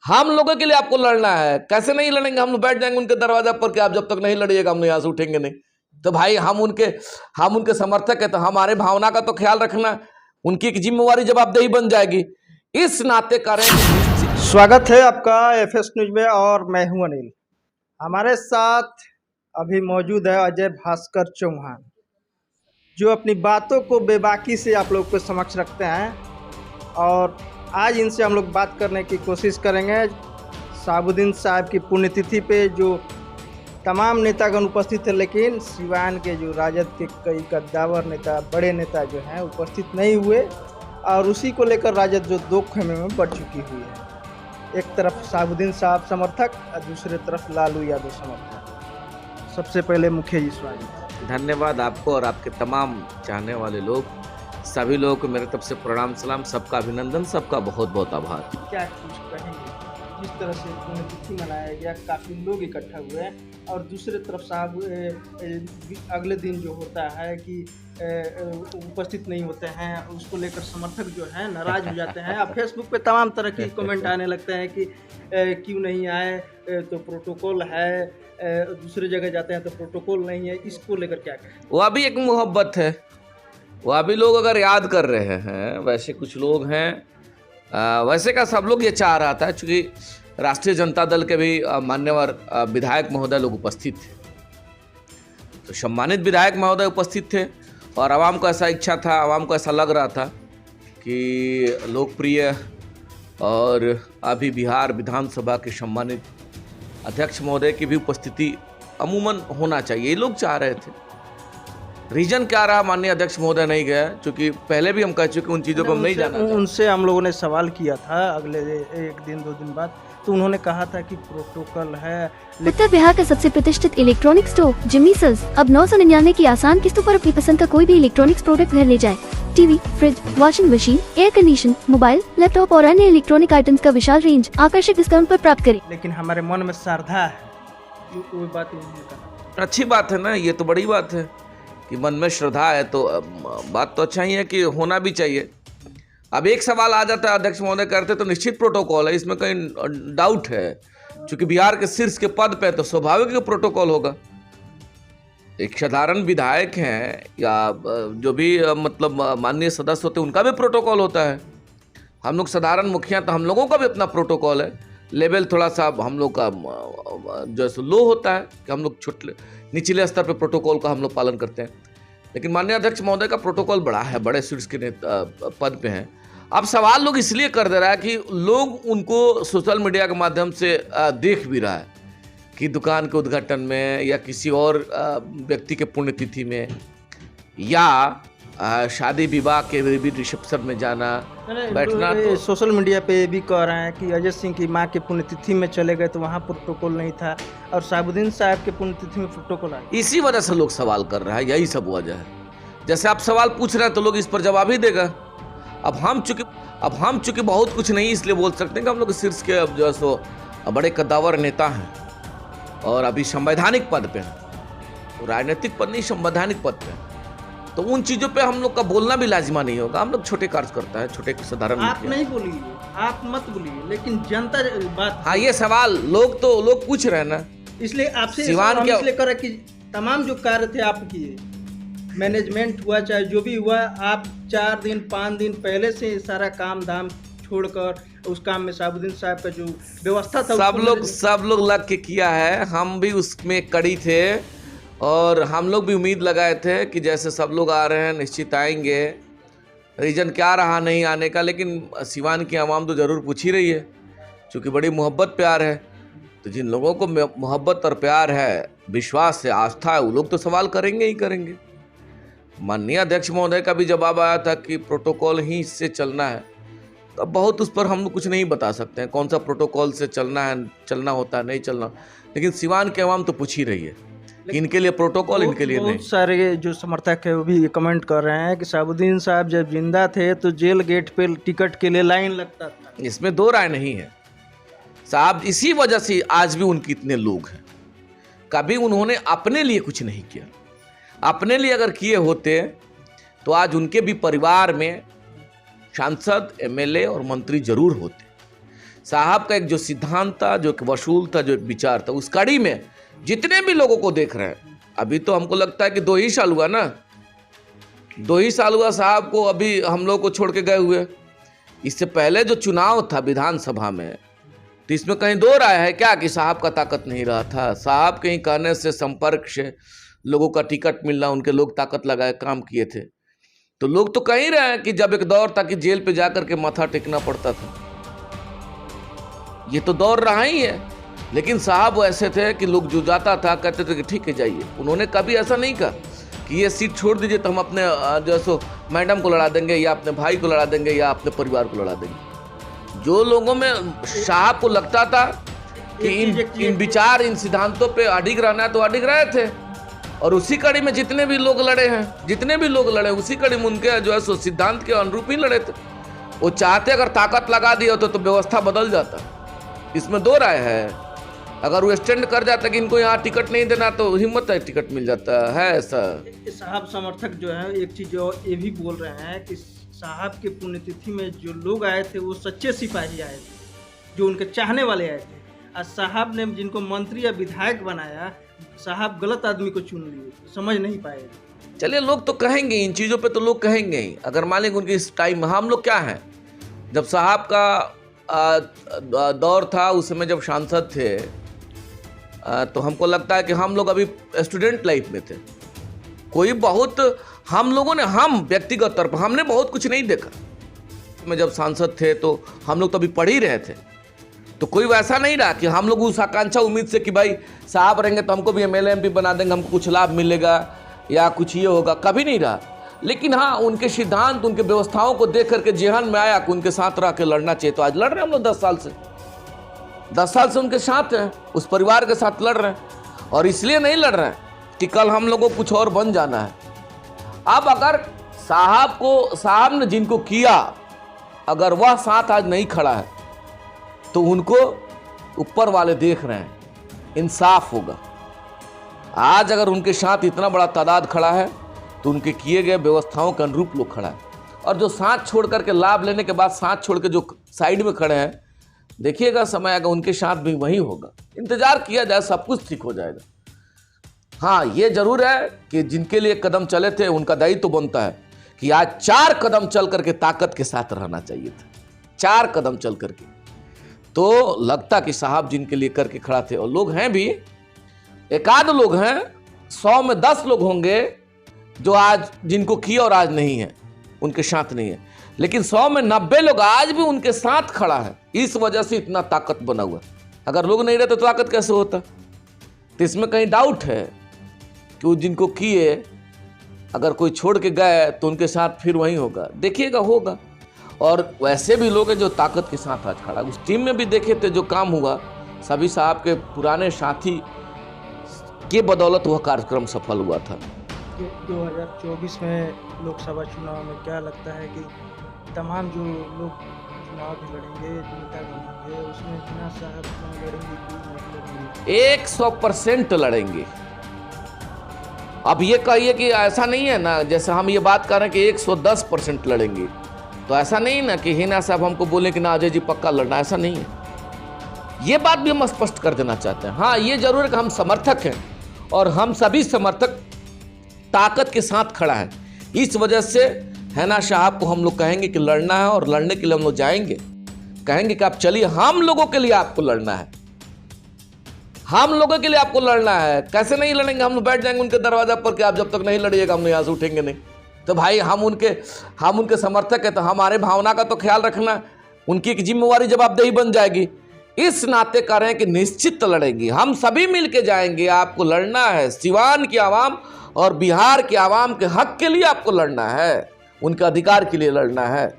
हम लोगों के लिए आपको लड़ना है। कैसे नहीं लड़ेंगे? हम लोग बैठ जाएंगे उनके दरवाजा पर कि आप जब तक नहीं लड़िएगा हम यहाँ से उठेंगे नहीं। तो भाई हम उनके समर्थक है, तो हमारे भावना का तो ख्याल रखना, उनकी एक जिम्मेवारी जवाबदेही बन जाएगी। इस नाते करें। स्वागत है आपका एफएस न्यूज में और मैं हूं अनिल। हमारे साथ अभी मौजूद है अजय भास्कर चौहान, जो अपनी बातों को बेबाकी से आप लोग के समक्ष रखते हैं और आज इनसे हम लोग बात करने की कोशिश करेंगे। शहाबुद्दीन साहब की पुण्यतिथि पे जो तमाम नेतागण उपस्थित थे, लेकिन सिवान के जो राजद के कई कद्दावर नेता, बड़े नेता जो हैं उपस्थित नहीं हुए और उसी को लेकर राजद जो दो खेमे में बढ़ चुकी हुई है। एक तरफ शहाबुद्दीन साहब समर्थक और दूसरे तरफ लालू यादव समर्थक। सबसे पहले मुखिया जी स्वागत। धन्यवाद आपको और आपके तमाम चाहने वाले लोग, सभी लोगों को मेरे तरफ से प्रणाम सलाम, सबका अभिनंदन, सबका बहुत बहुत आभार। क्या कुछ कहेंगे? जिस तरह से पुण्यतिथि मनाया गया, काफ़ी लोग इकट्ठा हुए हैं और दूसरे तरफ साहब अगले दिन जो होता है कि उपस्थित नहीं होते हैं, उसको लेकर समर्थक जो है नाराज हो जाते हैं। अब फेसबुक पे तमाम तरह की कमेंट आने लगते हैं कि क्यों नहीं आए, तो प्रोटोकॉल है, दूसरी जगह जाते हैं तो प्रोटोकॉल नहीं है। इसको लेकर क्या कहें? वह भी एक मोहब्बत है, वह भी लोग अगर याद कर रहे हैं, वैसे कुछ लोग हैं, वैसे का सब लोग ये चाह रहा था, चूँकि राष्ट्रीय जनता दल के भी मान्यवर विधायक महोदय लोग उपस्थित थे, तो सम्मानित विधायक महोदय उपस्थित थे और आवाम को ऐसा इच्छा था, आवाम को ऐसा लग रहा था कि लोकप्रिय और अभी बिहार विधानसभा के सम्मानित अध्यक्ष महोदय की भी उपस्थिति अमूमन होना चाहिए, ये लोग चाह रहे थे। रीजन क्या रहा माननीय अध्यक्ष महोदय नहीं गया, क्योंकि पहले भी हम कह चुके उन चीज़ों को हम नहीं जाना। उनसे हम लोगों ने सवाल किया था अगले एक दिन दो दिन बाद, तो उन्होंने कहा था कि प्रोटोकॉल है। उत्तर बिहार का सबसे प्रतिष्ठित इलेक्ट्रॉनिक स्टोर जिमी सेल्स अब 999 की आसान किस्तों पर अपनी पसंद का कोई भी इलेक्ट्रॉनिक्स प्रोडक्ट घर ले जाए। TV, fridge, washing machine, air condition, mobile, laptop और अन्य इलेक्ट्रॉनिक आइटम्स का विशाल रेंज आकर्षक डिस्काउंट पर प्राप्त करें। लेकिन हमारे मन में श्रद्धा है, वो बात उन्होंने कहा। अच्छी बात है ना, ये तो बड़ी बात है कि मन में श्रद्धा है, तो बात तो अच्छा ही है कि होना भी चाहिए। अब एक सवाल आ जाता है, अध्यक्ष महोदय करते तो निश्चित प्रोटोकॉल है, इसमें कहीं डाउट है, क्योंकि बिहार के शीर्ष के पद पे तो स्वाभाविक है प्रोटोकॉल होगा। एक साधारण विधायक हैं या जो भी मतलब माननीय सदस्य होते हैं, उनका भी प्रोटोकॉल होता है। हम लोग साधारण मुखिया, तो हम लोगों का भी अपना प्रोटोकॉल है। लेवल थोड़ा सा हम लोग का जो लो होता है कि हम लोग छोटे निचले स्तर पे प्रोटोकॉल का हम लोग पालन करते हैं, लेकिन माननीय अध्यक्ष महोदय का प्रोटोकॉल बड़ा है, बड़े शीर्ष के पद पे हैं। अब सवाल लोग इसलिए कर दे रहा है कि लोग उनको सोशल मीडिया के माध्यम से देख भी रहा है कि दुकान के उद्घाटन में या किसी और व्यक्ति के पुण्यतिथि में या शादी विवाह के भी रिसेप्शन में जाना बैठना, तो सोशल मीडिया पे भी कह रहे हैं कि अजय सिंह की मां के पुण्यतिथि में चले गए तो वहाँ प्रोटोकॉल नहीं था और शहाबुद्दीन साहब के पुण्यतिथि में प्रोटोकॉल आया। इसी वजह से लोग सवाल कर रहे हैं, यही सब वजह है। जैसे आप सवाल पूछ रहे हैं तो लोग इस पर जवाब ही देगा। अब हम चूंकि बहुत कुछ नहीं इसलिए बोल सकते हैं कि हम लोग शीर्ष के अब जो है सो बड़े कद्दावर नेता हैं और अभी संवैधानिक पद पे हैं, तो राजनीतिक पद नहीं संवैधानिक पद पे हैं, तो उन चीज़ों पे हम लोग का बोलना भी लाजिमा नहीं होगा। हम लोग छोटे कार्यकर्ता है, छोटे साधारण। आप नहीं बोलिए, आप मत बोलिए, लेकिन जनता बात। हाँ, ये सवाल लोग पूछ रहे हैं ना, इसलिए आपसे सिवान हम इसलिए कर कि तमाम जो कार्य थे आप किए, मैनेजमेंट हुआ चाहे जो भी हुआ, आप 4 दिन 5 दिन पहले से सारा काम धाम छोड़कर उस काम में शहाबुद्दीन साहब का जो व्यवस्था था सब लोग लग के किया है। हम भी उसमें कड़ी थे और हम लोग भी उम्मीद लगाए थे कि जैसे सब लोग आ रहे हैं निश्चित आएंगे। रीजन क्या रहा नहीं आने का, लेकिन सिवान की आवाम तो ज़रूर पूछ ही रही है, क्योंकि बड़ी मोहब्बत प्यार है। तो जिन लोगों को मोहब्बत और प्यार है, विश्वास है, आस्था है, वो लोग तो सवाल करेंगे ही करेंगे। माननीय अध्यक्ष महोदय का भी जवाब आया था कि प्रोटोकॉल ही इससे चलना है, तो अब बहुत उस पर हम लोग कुछ नहीं बता सकते हैं कौन सा प्रोटोकॉल से चलना है, चलना होता है नहीं चलना। लेकिन सिवान की आवाम तो पूछ ही रही है, इनके लिए प्रोटोकॉल, इनके लिए नहीं। बहुत सारे जो समर्थक है वो भी कमेंट कर रहे हैं कि शहाबुद्दीन साहब जब जिंदा थे तो जेल गेट पे टिकट के लिए लाइन लगता था। इसमें दो राय नहीं है साहब, इसी वजह से आज भी उनके इतने लोग हैं। कभी उन्होंने अपने लिए कुछ नहीं किया, अपने लिए अगर किए होते तो आज उनके भी परिवार में सांसद, एमएलए और मंत्री जरूर होते। साहब का एक जो सिद्धांत था, जो एक वसूल था, जो एक विचार था, उस कड़ी में जितने भी लोगों को देख रहे हैं, अभी तो हमको लगता है कि 2 ही साल हुआ ना, 2 ही साल हुआ साहब को अभी हम लोग को छोड़ के गए हुए। इससे पहले जो चुनाव था विधानसभा में, तो इसमें कहीं दो राय है क्या कि साहब का ताकत नहीं रहा था? साहब के ही कहने से, संपर्क से लोगों का टिकट मिलना, उनके लोग ताकत लगाए काम किए थे। तो लोग तो कह ही रहे हैं कि जब एक दौर था कि जेल पे जाकर के माथा टेकना पड़ता था, ये तो दौर रहा ही है। लेकिन साहब ऐसे थे कि लोग जो जाता था कहते थे कि ठीक है जाइए। उन्होंने कभी ऐसा नहीं कहा कि ये सीट छोड़ दीजिए तो हम अपने जो सो मैडम को लड़ा देंगे, या अपने भाई को लड़ा देंगे, या अपने परिवार को लड़ा देंगे। जो लोगों में साहब को लगता था कि इन विचार, इन सिद्धांतों पे अडिग रहना है, तो अडिग रहे थे। और उसी कड़ी में जितने भी लोग लड़े हैं, जितने भी लोग लड़े, उसी कड़ी में उनके जो है सो सिद्धांत के अनुरूप ही लड़े थे। वो चाहते अगर ताकत लगा दिया होता तो व्यवस्था बदल जाता, इसमें दो राय है। अगर वो स्टैंड कर जाता कि इनको यहाँ टिकट नहीं देना, तो हिम्मत है टिकट मिल जाता है ऐसा। साहब समर्थक जो है एक चीज जो ये भी बोल रहे हैं कि साहब के पुण्यतिथि में जो लोग आए थे वो सच्चे सिपाही आए थे, जो उनके चाहने वाले आए थे। और साहब ने जिनको मंत्री या विधायक बनाया, साहब गलत आदमी को चुन लिए, समझ नहीं पाए। चलिए, लोग तो कहेंगे इन चीज़ों पे, तो लोग कहेंगे ही। अगर मान लेंगे उनकी इस टाइम, हम लोग क्या हैं, जब साहब का दौर था उस समय जब सांसद थे, तो हमको लगता है कि हम लोग अभी स्टूडेंट लाइफ में थे। कोई बहुत हम लोगों ने, हम व्यक्तिगत तौर पर हमने बहुत कुछ नहीं देखा। में जब सांसद थे तो हम लोग तो अभी पढ़ ही रहे थे, तो कोई वैसा नहीं रहा कि हम लोग उस आकांक्षा उम्मीद से कि भाई साहब रहेंगे तो हमको भी एमएलए एमपी बना देंगे, हमको कुछ लाभ मिलेगा या कुछ ये होगा, कभी नहीं रहा। लेकिन हाँ, उनके सिद्धांत, उनके व्यवस्थाओं को देख करके जेहन में आया कि उनके साथ रह के लड़ना चाहिए। तो आज लड़ रहे हैं हम लोग 10 साल से, 10 साल से उनके साथ हैं, उस परिवार के साथ लड़ रहे हैं। और इसलिए नहीं लड़ रहे हैं कि कल हम लोगों को कुछ और बन जाना है। अब अगर साहब ने जिनको किया, अगर वह साथ आज नहीं खड़ा है, तो उनको ऊपर वाले देख रहे हैं, इंसाफ होगा। आज अगर उनके साथ इतना बड़ा तादाद खड़ा है, तो उनके किए गए व्यवस्थाओं के अनुरूप लोग खड़ा है। और जो साथ छोड़ करके, लाभ लेने के बाद साथ छोड़ के जो साइड में खड़े हैं, देखिएगा समय आएगा उनके साथ भी वही होगा। इंतजार किया जाए, सब कुछ ठीक हो जाएगा। हाँ, ये जरूर है कि जिनके लिए कदम चले थे, उनका दायित्व तो बनता है कि आज 4 कदम चल करके ताकत के साथ रहना चाहिए था। 4 कदम चल करके तो लगता कि साहब जिनके लिए करके खड़ा थे। और लोग हैं भी, एक आध लोग हैं, 100 में 10 लोग होंगे जो आज जिनको किया और आज नहीं है, उनके साथ नहीं है। लेकिन 100 में 90 लोग आज भी उनके साथ खड़ा है। इस वजह से इतना ताकत बना हुआ। अगर लोग नहीं रहते तो ताकत कैसे होता? तो इसमें कहीं डाउट है कि वो जिनको किए, अगर कोई छोड़ के गए तो उनके साथ फिर वही होगा। देखिएगा, होगा। और वैसे भी लोग हैं जो ताकत के साथ आज खड़ा। उस टीम में भी देखे थे जो काम हुआ, सभी साहब के पुराने साथी के बदौलत वह कार्यक्रम सफल हुआ था। 2024 में लोकसभा चुनाव में क्या लगता है कि तमाम जो लोग चुनाव भी लड़ेंगे, नेता बनेंगे, उसमें बिना साहब चुनाव लड़ेंगे कि मतलब 100% लड़ेंगे। अब ये कहिए कि ऐसा नहीं है ना, जैसे हम ये बात कर रहे हैं कि 110% लड़ेंगे, तो ऐसा नहीं ना कि हिना साहब हमको बोले कि ना अजय जी पक्का लड़ना, ऐसा नहीं है। ये बात भी हम स्पष्ट कर देना चाहते हैं। हाँ, ये जरूर है कि हम समर्थक हैं, और हम सभी समर्थक ताकत के साथ खड़ा है। इस वजह से हिना साहब को हम लोग कहेंगे कि लड़ना है, और लड़ने के लिए हम लोग जाएंगे। कहेंगे कि आप चलिए, हम लोगों के लिए आपको लड़ना है, हम लोगों के लिए आपको लड़ना है। कैसे नहीं लड़ेंगे? हम लोग बैठ जाएंगे उनके दरवाजा पर कि आप जब तक नहीं लड़िएगा हम यहाँ से उठेंगे नहीं। तो भाई हम उनके समर्थक है, तो हमारे भावना का तो ख्याल रखना, उनकी एक जिम्मेवारी, जवाबदेही बन जाएगी। इस नाते कह रहे हैं कि निश्चित लड़ेंगे, हम सभी मिलके जाएंगे। आपको लड़ना है सिवान की आवाम और बिहार के आवाम के हक के लिए आपको लड़ना है, उनके अधिकार के लिए लड़ना है।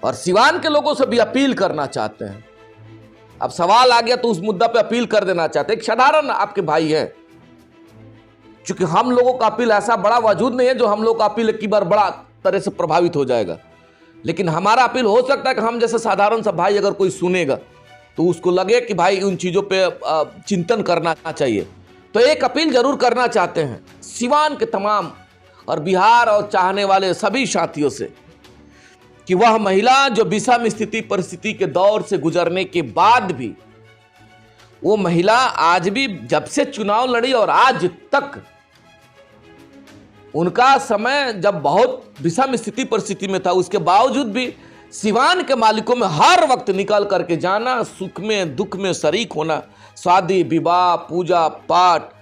और सिवान के लोगों से भी अपील करना चाहते हैं। अब सवाल आ गया तो उस मुद्दा पे अपील कर देना चाहते हैं। एक साधारण आपके भाई है, क्योंकि हम लोगों का अपील ऐसा बड़ा वजूद नहीं है जो हम लोग का अपील एक बार बड़ा तरह से प्रभावित हो जाएगा। लेकिन हमारा अपील हो सकता है कि हम जैसे साधारण सा भाई अगर कोई सुनेगा तो उसको लगे कि भाई उन चीज़ों पे चिंतन करना चाहिए। तो एक अपील जरूर करना चाहते हैं सिवान के तमाम और बिहार और चाहने वाले सभी साथियों से कि वह महिला जो विषम स्थिति परिस्थिति के दौर से गुजरने के बाद भी, वो महिला आज भी जब से चुनाव लड़ी और आज तक, उनका समय जब बहुत विषम स्थिति परिस्थिति में था, उसके बावजूद भी सिवान के मालिकों में हर वक्त निकल करके जाना, सुख में दुख में शरीक होना, शादी विवाह पूजा पाठ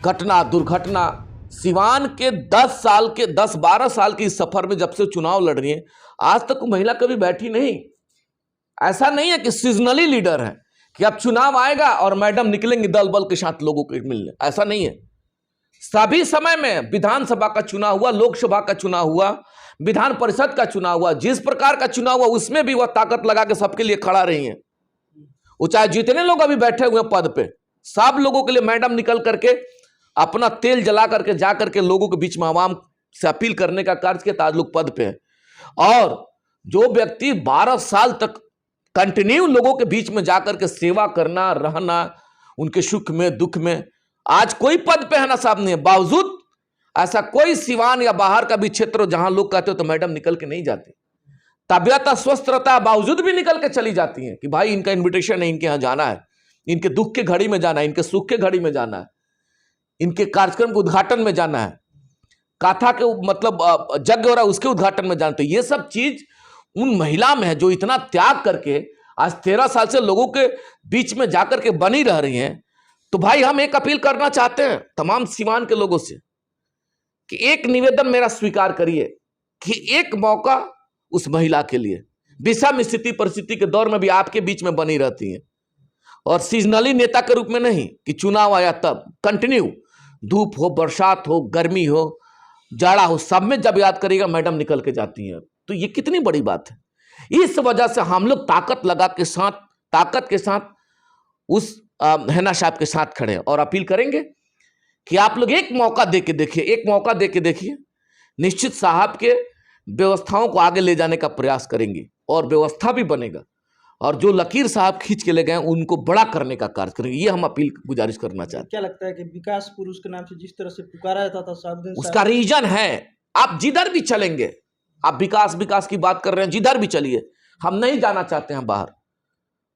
घटना दुर्घटना। सिवान के 10-12 साल के इस सफर में जब से चुनाव लड़ रही है, आज तक वो महिला कभी बैठी नहीं। ऐसा नहीं है कि सीजनली लीडर है कि अब चुनाव आएगा और मैडम निकलेंगे दल बल के साथ लोगों को मिलने, ऐसा नहीं है। सभी समय में विधानसभा का चुनाव हुआ, लोकसभा का चुनाव हुआ, विधान परिषद का चुनाव हुआ, जिस प्रकार का चुनाव हुआ उसमें भी वह ताकत लगा के सबके लिए खड़ा रही है। वो चाहे जितने लोग अभी बैठे हुए पद पे, सब लोगों के लिए मैडम निकल करके अपना तेल जला करके जा करके लोगों के बीच में आवाम से अपील करने का कार्य किया, आज लोग पद पे हैं। और जो व्यक्ति 12 साल तक कंटिन्यू लोगों के बीच में जाकर के सेवा करना, रहना, उनके सुख में दुख में, आज कोई पद पे है ना साहब नहीं है, बावजूद ऐसा कोई सिवान या बाहर का भी क्षेत्र जहां लोग कहते हो तो मैडम निकल के नहीं जाती, तबियत अस्वस्थ रहता है बावजूद भी निकल के चली जाती हैं कि भाई इनका इन्विटेशन है, इनके यहाँ जाना है, इनके दुख के घड़ी में जाना है, इनके सुख के घड़ी में जाना है, इनके कार्यक्रम के उद्घाटन में जाना है, कथा के मतलब यज्ञ हो रहा है उसके उद्घाटन में जाना। तो ये सब चीज उन महिला में है जो इतना त्याग करके आज 13 साल से लोगों के बीच में जाकर के बनी रह रही हैं। तो भाई हम एक अपील करना चाहते हैं तमाम सिवान के लोगों से कि एक निवेदन मेरा स्वीकार करिए कि एक मौका उस महिला के लिए, विषम स्थिति परिस्थिति के दौर में भी आपके बीच में बनी रहती है, और सीजनली नेता के रूप में नहीं कि चुनाव आया तब, कंटिन्यू धूप हो, बरसात हो, गर्मी हो, जाड़ा हो, सब में जब याद करिएगा मैडम निकल के जाती हैं। तो ये कितनी बड़ी बात है। इस वजह से हम लोग ताकत के साथ उस हैना साहब के साथ खड़े हैं और अपील करेंगे कि आप लोग एक मौका दे के देखिए, निश्चित साहब के व्यवस्थाओं को आगे ले जाने का प्रयास करेंगे और व्यवस्था भी बनेगा, और जो लकीर साहब खींच के ले गए उनको बड़ा करने का कार्य करेंगे। ये हम अपील गुजारिश करना चाहते हैं। क्या लगता है कि विकास पुरुष के नाम से जिस तरह से पुकारा जाता था साहब, उसका रीजन है, आप जिधर भी चलेंगे, आप विकास की बात कर रहे हैं, जिधर भी चलिए, हम नहीं जाना चाहते हैं बाहर,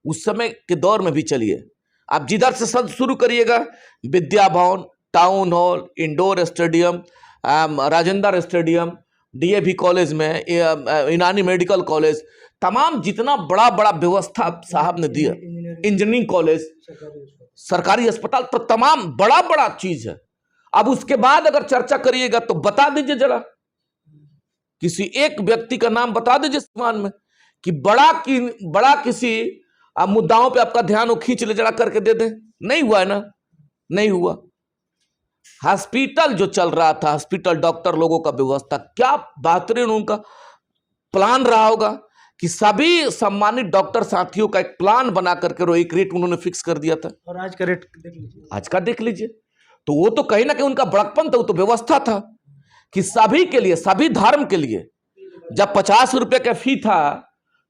उस समय के दौर में भी चलिए, आप जिधर से सब शुरू करिएगा, Vidya Bhavan, town hall, indoor stadium, Rajendra stadium, DAV college में, इनानी मेडिकल कॉलेज, तमाम जितना बड़ा बड़ा व्यवस्था साहब ने दिया, इंजीनियरिंग कॉलेज, सरकारी अस्पताल, तो तमाम बड़ा बड़ा चीज है। अब उसके बाद अगर चर्चा करिएगा तो बता दीजिए जरा, किसी एक व्यक्ति का नाम बता दीजिए सिवान में कि बड़ा किसी मुद्दाओं पे आपका ध्यान वो खींच ले जरा करके दे दे। नहीं हुआ है ना, नहीं हुआ। हॉस्पिटल जो चल रहा था, हॉस्पिटल डॉक्टर लोगों का व्यवस्था, क्या बेहतरीन उनका प्लान रहा होगा कि सभी सम्मानित डॉक्टर साथियों का एक प्लान बना करके एक रेट उन्होंने फिक्स कर दिया था। और आज का रेट देख लीजिए, आज का देख लीजिए। तो वो तो कहीं ना कहीं उनका बड़कपन था, वो तो व्यवस्था था कि सभी के लिए, सभी धर्म के लिए। जब 50 रुपए का फी था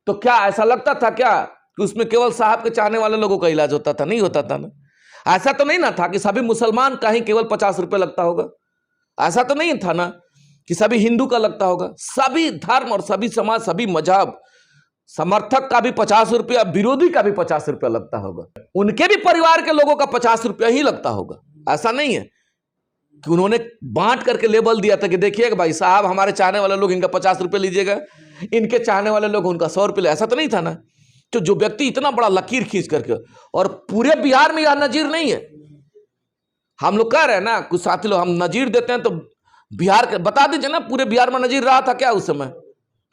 तो क्या ऐसा लगता था क्या कि उसमें केवल साहब के चाहने वाले लोगों का इलाज होता था? नहीं होता था ना। ऐसा तो नहीं ना था कि सभी मुसलमान का ही केवल 50 रुपए लगता होगा, ऐसा तो नहीं था ना कि सभी हिंदू का लगता होगा। सभी धर्म और सभी समाज, सभी मजहब, समर्थक का भी 50 रुपया, विरोधी का भी 50 रुपया लगता होगा, उनके भी परिवार के लोगों का 50 रुपया ही लगता होगा। ऐसा नहीं है कि उन्होंने बांट करके लेबल दिया था कि देखिएगा भाई साहब, हमारे चाहने वाले लोग इनका 50 रुपये लीजिएगा, इनके चाहने वाले लोग उनका 100 रुपये। ऐसा तो नहीं था ना। तो जो व्यक्ति इतना बड़ा लकीर खींच करके, और पूरे बिहार में यह नजीर नहीं है। हम लोग कह रहे हैं ना, कुछ साथी लोग हम नजीर देते हैं, तो बिहार के बता दीजिए ना, पूरे बिहार में नजीर रहा था क्या उस समय?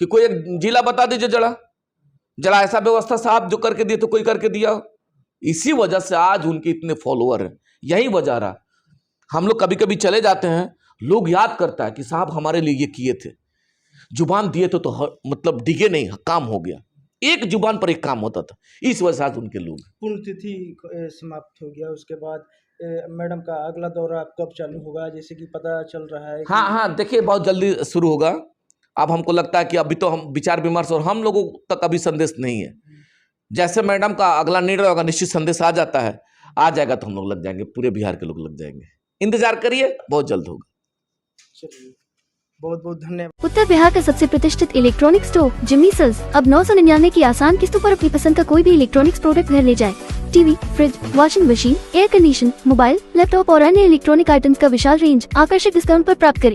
कि कोई एक जिला बता दीजिए जरा ऐसा व्यवस्था साहब जो करके दिए तो कोई करके दिया हो। इसी वजह से आज उनके इतने फॉलोअर हैं, यही वजह रहा। हम लोग कभी कभी चले जाते हैं, लोग याद करता है कि साहब हमारे लिए ये किए थे, जुबान दिए थे, तो मतलब डिगे नहीं, काम हो गया। एक जुबान पर एक काम होता था, इस वजह से आज उनके लोग। पुण्यतिथि समाप्त हो गया, उसके बाद मैडम का अगला दौरा कब चालू होगा, जैसे कि पता चल रहा है? हाँ, देखिए बहुत जल्दी शुरू होगा। अब हमको लगता है कि अभी तो हम विचार विमर्श और हम लोगों तक अभी संदेश नहीं है। जैसे मैडम का अगला निर्णय होगा, निश्चित संदेश आ जाता है, आ जाएगा तो हम लोग लग जाएंगे, पूरे बिहार के लोग लग जाएंगे। इंतजार करिए, बहुत जल्द होगा। चलिए। बहुत बहुत धन्यवाद। उत्तर बिहार का सबसे प्रतिष्ठित इलेक्ट्रॉनिक स्टोर जिमी सेल्स अब 999 की आसान किस्तों पर अपनी पसंद का कोई भी इलेक्ट्रॉनिक्स प्रोडक्ट घर ले जाए। TV, fridge, washing machine, air condition, mobile, laptop और अन्य इलेक्ट्रॉनिक आइटम्स का विशाल रेंज आकर्षक डिस्काउंट पर प्राप्त करें।